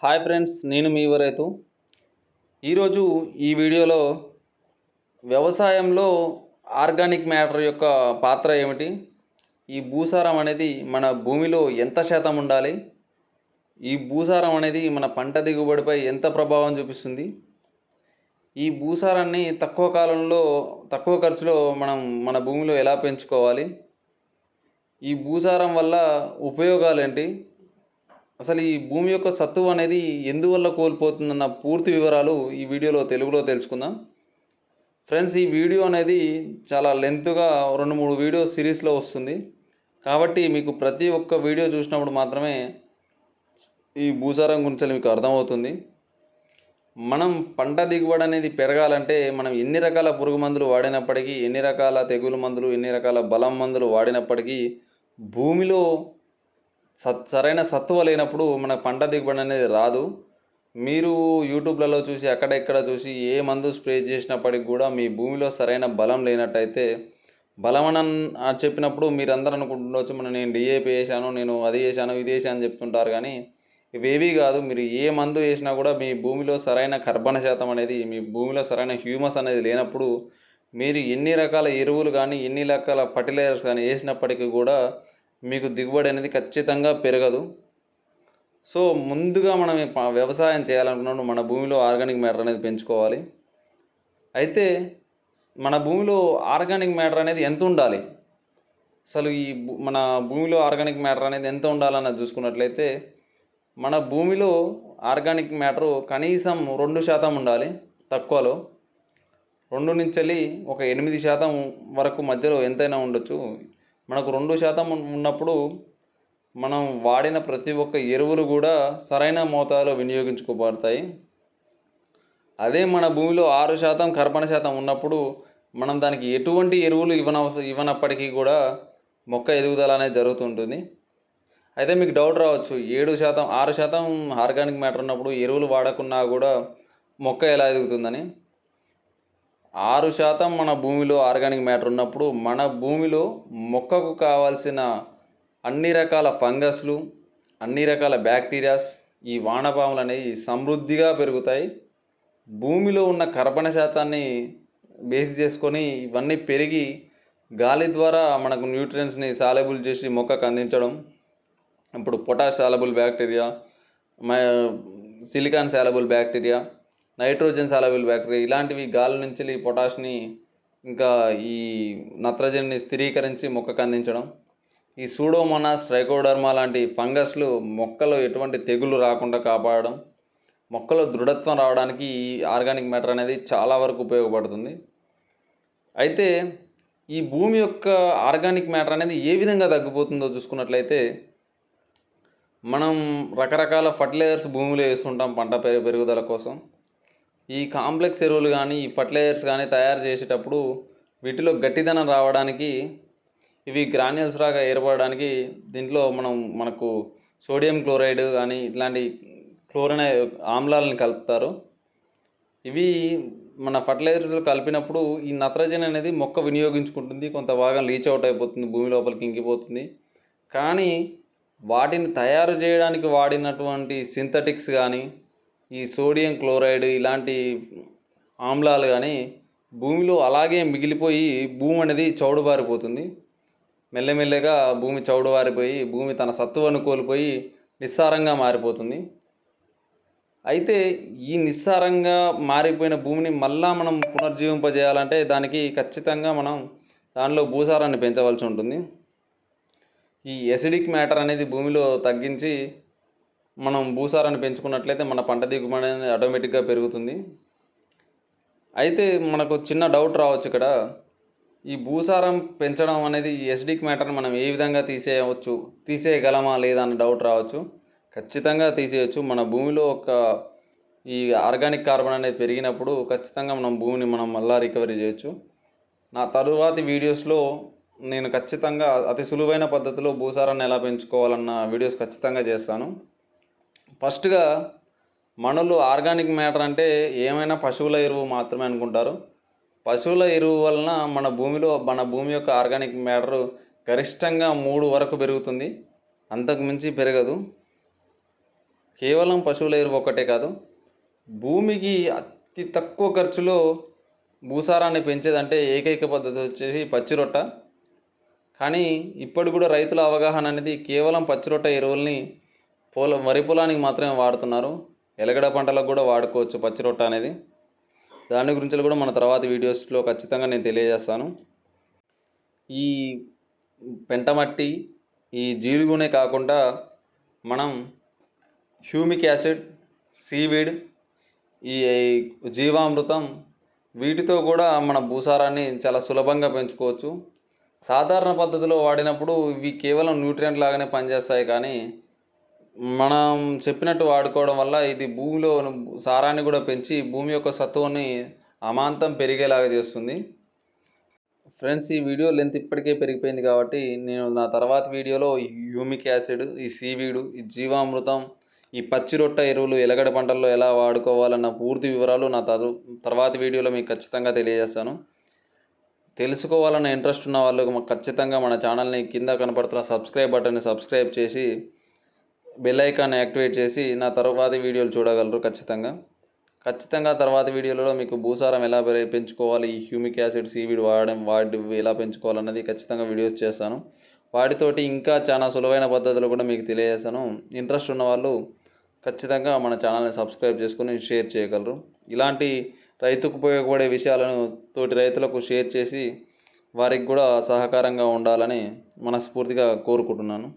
Hi friends, నేను మీ రైతు. ఈరోజు ఈ వీడియోలో వ్యవసాయంలో ఆర్గానిక్ మ్యాటర్ యొక్క పాత్ర ఏమిటి, ఈ భూసారం అనేది మన భూమిలో ఎంత శాతం ఉండాలి, ఈ భూసారం అనేది మన పంట దిగుబడిపై ఎంత ప్రభావం చూపిస్తుంది, ఈ భూసారాన్ని తక్కువ కాలంలో తక్కువ ఖర్చులో మనం మన భూమిలో ఎలా పెంచుకోవాలి, ఈ భూసారం వల్ల ఉపయోగాలు ఏంటి, అసలు ఈ భూమి యొక్క సత్తువ అనేది ఎందువల్ల కోల్పోతుందన్న పూర్తి వివరాలు ఈ వీడియోలో తెలుగులో తెలుసుకుందాం. ఫ్రెండ్స్, ఈ వీడియో అనేది చాలా లెంత్గా 2-3 వీడియో సిరీస్లో వస్తుంది. కాబట్టి మీకు ప్రతి ఒక్క వీడియో చూసినప్పుడు మాత్రమే ఈ భూసారం గురించి మీకు అర్థమవుతుంది. మనం పంట దిగుబడి అనేది పెరగాలంటే మనం ఎన్ని రకాల పురుగు మందులు వాడినప్పటికీ, ఎన్ని రకాల తెగులు మందులు, ఎన్ని రకాల బలం మందులు వాడినప్పటికీ భూమిలో సరైన సత్తువ లేనప్పుడు మన పంట దిగుబడి అనేది రాదు. మీరు యూట్యూబ్లలో చూసి అక్కడెక్కడ చూసి ఏ మందు స్ప్రే చేసినప్పటికి కూడా మీ భూమిలో సరైన బలం లేనట్టయితే, బలమని చెప్పినప్పుడు మీరందరూ అనుకుంటుండొచ్చు, నేను డిఏపి వేసాను, నేను అది వేసాను, ఇది వేసాను అని చెప్తుంటారు. కానీ ఇవేవీ కాదు. మీరు ఏ మందు వేసినా కూడా మీ భూమిలో సరైన కర్బన శాతం అనేది, మీ భూమిలో సరైన హ్యూమస్ అనేది లేనప్పుడు మీరు ఎన్ని రకాల ఎరువులు కానీ, ఎన్ని రకాల ఫర్టిలైజర్స్ కానీ వేసినప్పటికీ కూడా మీకు దిగుబడి అనేది ఖచ్చితంగా పెరగదు. సో ముందుగా మనం వ్యవసాయం చేయాలనుకున్నప్పుడు మన భూమిలో ఆర్గానిక్ మ్యాటర్ అనేది పెంచుకోవాలి. అయితే మన భూమిలో ఆర్గానిక్ మ్యాటర్ అనేది ఎంత ఉండాలి, అసలు మన భూమిలో ఆర్గానిక్ మ్యాటర్ అనేది ఎంత ఉండాలన్నది చూసుకున్నట్లయితే, మన భూమిలో ఆర్గానిక్ మ్యాటరు కనీసం 2% ఉండాలి. తక్కువలో 2 నుంచి వెళ్ళి ఒక 8% వరకు మధ్యలో ఎంతైనా ఉండొచ్చు. మనకు 2% ఉన్నప్పుడు మనం వాడిన ప్రతి ఒక్క ఎరువులు కూడా సరైన మోతాదులో వినియోగించుకోబడతాయి. అదే మన భూమిలో 6% కర్బన శాతం ఉన్నప్పుడు మనం దానికి ఎటువంటి ఎరువులు ఇవ్వనప్పటికీ కూడా మొక్క ఎదుగుదల అనేది జరుగుతుంటుంది. అయితే మీకు డౌట్ రావచ్చు, 7%, 6% ఆర్గానిక్ మ్యాటర్ ఉన్నప్పుడు ఎరువులు వాడకున్నా కూడా మొక్క ఎలా ఎదుగుతుందని. 6% మన భూమిలో ఆర్గానిక్ మ్యాటర్ ఉన్నప్పుడు మన భూమిలో మొక్కకు కావాల్సిన అన్ని రకాల ఫంగస్లు, అన్ని రకాల బ్యాక్టీరియాస్, ఈ వానపాములు అనేవి సమృద్ధిగా పెరుగుతాయి. భూమిలో ఉన్న కర్బన శాతాన్ని బేస్ చేసుకొని ఇవన్నీ పెరిగి గాలి ద్వారా మనకు న్యూట్రియంట్స్ని సాలబుల్ చేసి మొక్కకు అందించడం. ఇప్పుడు potash soluble bacteria, silicon soluble bacteria, nitrogen soluble bacteria, ఇలాంటివి గాలి నుంచి పొటాష్ని ఇంకా ఈ నత్రజనిని స్థిరీకరించి మొక్కకు అందించడం. ఈ సూడోమోనాస్, ట్రైకోడర్మా లాంటి ఫంగస్లు మొక్కలో ఎటువంటి తెగులు రాకుండా కాపాడడం, మొక్కలో దృఢత్వం రావడానికి ఈ ఆర్గానిక్ మ్యాటర్ అనేది చాలా వరకు ఉపయోగపడుతుంది. అయితే ఈ భూమి యొక్క ఆర్గానిక్ మ్యాటర్ అనేది ఏ విధంగా తగ్గిపోతుందో చూసుకున్నట్లయితే, మనం రకరకాల ఫర్టిలైజర్స్ భూమిలో వేస్తుంటాం పంట పెరుగుదల కోసం. ఈ కాంప్లెక్స్ ఎరువులు కానీ, ఈ ఫర్టిలైజర్స్ కానీ తయారు చేసేటప్పుడు వీటిలో గట్టిదనం రావడానికి, ఇవి గ్రాన్యూల్స్ లాగా ఏర్పడడానికి దీంట్లో మనకు సోడియం క్లోరైడ్ కానీ ఇట్లాంటి క్లోరిన్ ఆమ్లాలను కలుపుతారు. ఇవి మన ఫర్టిలైజర్స్ కలిపినప్పుడు ఈ నత్రజని అనేది మొక్క వినియోగించుకుంటుంది, కొంత భాగం లీచ్ అవుట్ అయిపోతుంది, భూమి లోపలికి ఇంకిపోతుంది. కానీ వాటిని తయారు చేయడానికి వాడినటువంటి సింథటిక్స్ కానీ, ఈ సోడియం క్లోరైడ్ ఇలాంటి ఆమ్లాలు కానీ భూమిలో అలాగే మిగిలిపోయి భూమి అనేది చౌడుబారిపోతుంది. మెల్లమెల్లగా భూమి చౌడుబారిపోయి భూమి తన సత్తువను కోల్పోయి నిస్సారంగా మారిపోతుంది. అయితే ఈ నిస్సారంగా మారిపోయిన భూమిని మళ్ళా మనం పునర్జీవింపజేయాలంటే దానికి ఖచ్చితంగా మనం దానిలో భూసారాన్ని పెంచవలసి ఉంటుంది. ఈ ఎసిడిక్ మ్యాటర్ అనేది భూమిలో తగ్గించి మనం భూసారాన్ని పెంచుకున్నట్లయితే మన పంట దిగుబడి అనేది ఆటోమేటిక్గా పెరుగుతుంది. అయితే మనకు చిన్న డౌట్ రావచ్చు ఇక్కడ, ఈ భూసారం పెంచడం అనేది ఈ ఎసిడిక్ మ్యాటర్ని మనం ఏ విధంగా తీసేయగలమా లేదా అన్న డౌట్ రావచ్చు. ఖచ్చితంగా తీసేయచ్చు. మన భూమిలో ఈ ఆర్గానిక్ కార్బన్ అనేది పెరిగినప్పుడు ఖచ్చితంగా మనం భూమిని మళ్ళా రికవరీ చేయొచ్చు. నా తరువాతి వీడియోస్లో నేను ఖచ్చితంగా అతి సులువైన పద్ధతిలో భూసారాన్ని ఎలా పెంచుకోవాలన్న వీడియోస్ ఖచ్చితంగా చేస్తాను. ఫస్ట్గా మనలో ఆర్గానిక్ మ్యాటర్ అంటే ఏమైనా పశువుల ఎరువు మాత్రమే అనుకుంటారు. పశువుల ఎరువు వలన మన భూమి యొక్క ఆర్గానిక్ మ్యాటర్ గరిష్టంగా 3 వరకు పెరుగుతుంది, అంతకు మించి పెరగదు. కేవలం పశువుల ఎరువు ఒక్కటే కాదు, భూమికి అతి తక్కువ ఖర్చులో భూసారాన్ని పెంచేదంటే ఏకైక పద్ధతి వచ్చేసి పచ్చిరొట్ట. కానీ ఇప్పటి కూడా రైతుల అవగాహన అనేది కేవలం పచ్చిరొట్ట ఎరువుల్ని వరి పొలానికి మాత్రమే వాడుతున్నారు. ఎలగడ పంటలకు కూడా వాడుకోవచ్చు పచ్చిరొట్ట అనేది. దాని గురించి కూడా మన తర్వాత వీడియోస్లో ఖచ్చితంగా నేను తెలియజేస్తాను. ఈ పెంటమట్టి, ఈ జీలుగునే కాకుండా మనం హ్యూమిక్ యాసిడ్, సీవీడ్, ఈ జీవామృతం వీటితో కూడా మన భూసారాన్ని చాలా సులభంగా పెంచుకోవచ్చు. సాధారణ పద్ధతిలో వాడినప్పుడు ఇవి కేవలం న్యూట్రియంట్ లాగానే పనిచేస్తాయి, కానీ మనం చెప్పినట్టు వాడుకోవడం వల్ల ఇది భూమిలో సారాన్ని కూడా పెంచి భూమి యొక్క సత్తువని అమాంతం పెరిగేలాగా చేస్తుంది. ఫ్రెండ్స్, ఈ వీడియో లెంత్ ఇప్పటికే పెరిగిపోయింది కాబట్టి నేను నా తర్వాత వీడియోలో ఈ హ్యూమిక్ యాసిడ్, ఈ సీవీడు, ఈ జీవామృతం, ఈ పచ్చిరొట్ట ఎరువులు ఎలగడ పంటల్లో ఎలా వాడుకోవాలన్న పూర్తి వివరాలు నా తర్వాతి వీడియోలో మీకు ఖచ్చితంగా తెలియజేస్తాను. తెలుసుకోవాలన్న ఇంట్రెస్ట్ ఉన్న వాళ్ళు ఖచ్చితంగా మన ఛానల్ని కింద కనపడుతున్న సబ్స్క్రైబ్ బటన్ని సబ్స్క్రైబ్ చేసి బెల్ ఐకాన్ని యాక్టివేట్ చేసి నా తర్వాతి వీడియోలు చూడగలరు. ఖచ్చితంగా తర్వాతి వీడియోలో మీకు భూసారం ఎలా పెంచుకోవాలి, ఈ హ్యూమిక్ యాసిడ్, సీవీడ్ వాడి ఎలా పెంచుకోవాలన్నది ఖచ్చితంగా వీడియోస్ చేస్తాను. వాటితోటి ఇంకా చాలా సులువైన పద్ధతులు కూడా మీకు తెలియజేస్తాను. ఇంట్రెస్ట్ ఉన్న వాళ్ళు ఖచ్చితంగా మన ఛానల్ని సబ్స్క్రైబ్ చేసుకొని షేర్ చేయగలరు. ఇలాంటి రైతుకు ఉపయోగపడే విషయాలను తోటి రైతులకు షేర్ చేసి వారికి కూడా సహకారంగా ఉండాలని మనస్ఫూర్తిగా కోరుకుంటున్నాను.